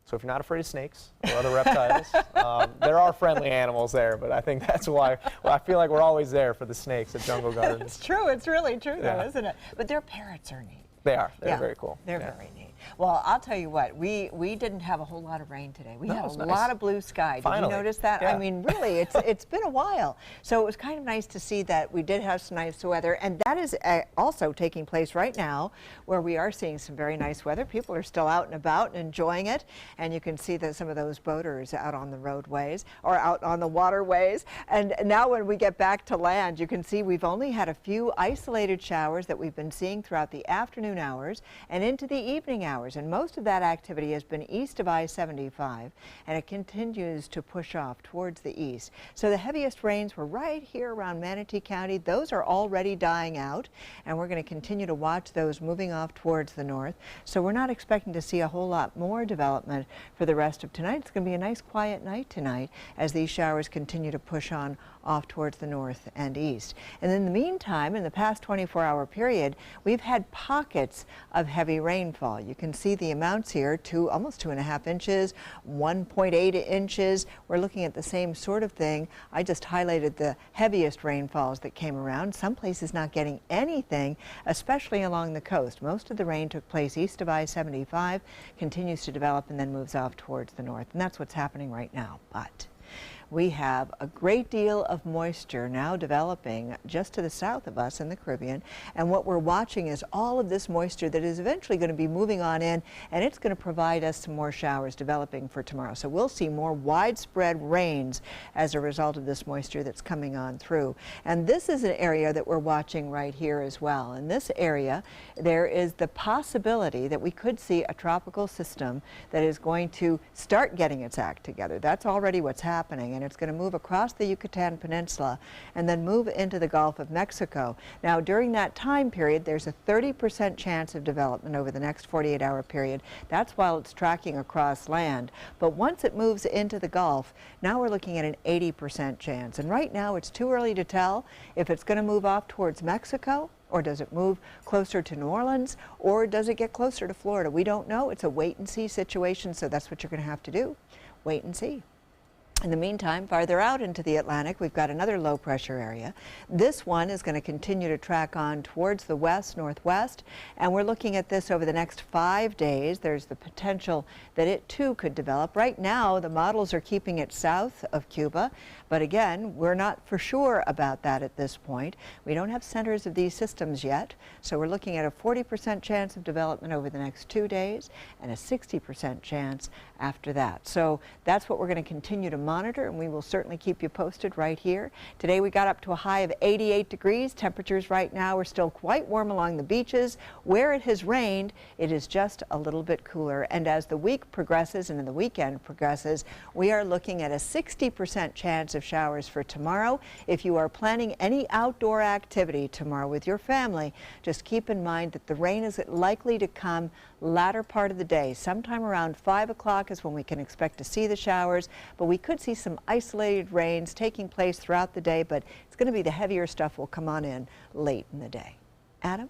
So if you're not afraid of snakes or other reptiles, there are friendly animals there, but I think that's why I feel like we're always there for the snakes at Jungle Gardens. It's true. It's really true, though, isn't it? But their parrots are neat. They are. They're very cool. They're very neat. Well, I'll tell you what, we didn't have a whole lot of rain today. We had a lot of blue sky. Did you notice that? Yeah. I mean, really, it's been a while. So it was kind of nice to see that we did have some nice weather, and that is also taking place right now, where we are seeing some very nice weather. People are still out and about and enjoying it, and you can see that some of those boaters out on the roadways or out on the waterways. And now when we get back to land, you can see we've only had a few isolated showers that we've been seeing throughout the afternoon hours and into the evening hours, and most of that activity has been east of I-75, and it continues to push off towards the east. So the heaviest rains were right here around Manatee County. Those are already dying out, and we're going to continue to watch those moving off towards the north. So we're not expecting to see a whole lot more development for the rest of tonight. It's going to be a nice quiet night tonight as these showers continue to push on off towards the north and east. And in the meantime, in the past 24-hour period, we've had pockets of heavy rainfall. You can see the amounts here, almost 2.5 inches, 1.8 inches. We're looking at the same sort of thing. I just highlighted the heaviest rainfalls that came around. Some places not getting anything, especially along the coast. Most of the rain took place east of I-75, continues to develop, and then moves off towards the north. And that's what's happening right now. But we have a great deal of moisture now developing just to the south of us in the Caribbean, and what we're watching is all of this moisture that is eventually going to be moving on in, and it's going to provide us some more showers developing for tomorrow. So we'll see more widespread rains as a result of this moisture that's coming on through. And this is an area that we're watching right here as well. In this area, there is the possibility that we could see a tropical system that is going to start getting its act together. That's already what's happening, and it's going to move across the Yucatan Peninsula and then move into the Gulf of Mexico. Now, during that time period, there's a 30% chance of development over the next 48-hour period. That's while it's tracking across land. But once it moves into the Gulf, now we're looking at an 80% chance. And right now, it's too early to tell if it's going to move off towards Mexico, or does it move closer to New Orleans, or does it get closer to Florida? We don't know. It's a wait-and-see situation, so that's what you're going to have to do. Wait and see. In the meantime, farther out into the Atlantic, we've got another low pressure area. This one is going to continue to track on towards the west-northwest, and we're looking at this over the next 5 days. There's the potential that it too could develop. Right now, the models are keeping it south of Cuba, but again, we're not for sure about that at this point. We don't have centers of these systems yet, so we're looking at a 40% chance of development over the next 2 days and a 60% chance after that. So that's what we're going to continue to monitor, and we will certainly keep you posted right here. Today we got up to a high of 88 degrees. Temperatures right now are still quite warm along the beaches. Where it has rained, it is just a little bit cooler. And as the week progresses and the weekend progresses, we are looking at a 60% chance of showers for tomorrow. If you are planning any outdoor activity tomorrow with your family, just keep in mind that the rain is likely to come latter part of the day. Sometime around 5 o'clock is when we can expect to see the showers, but we could see some isolated rains taking place throughout the day, but it's going to be the heavier stuff will come on in late in the day. Adam?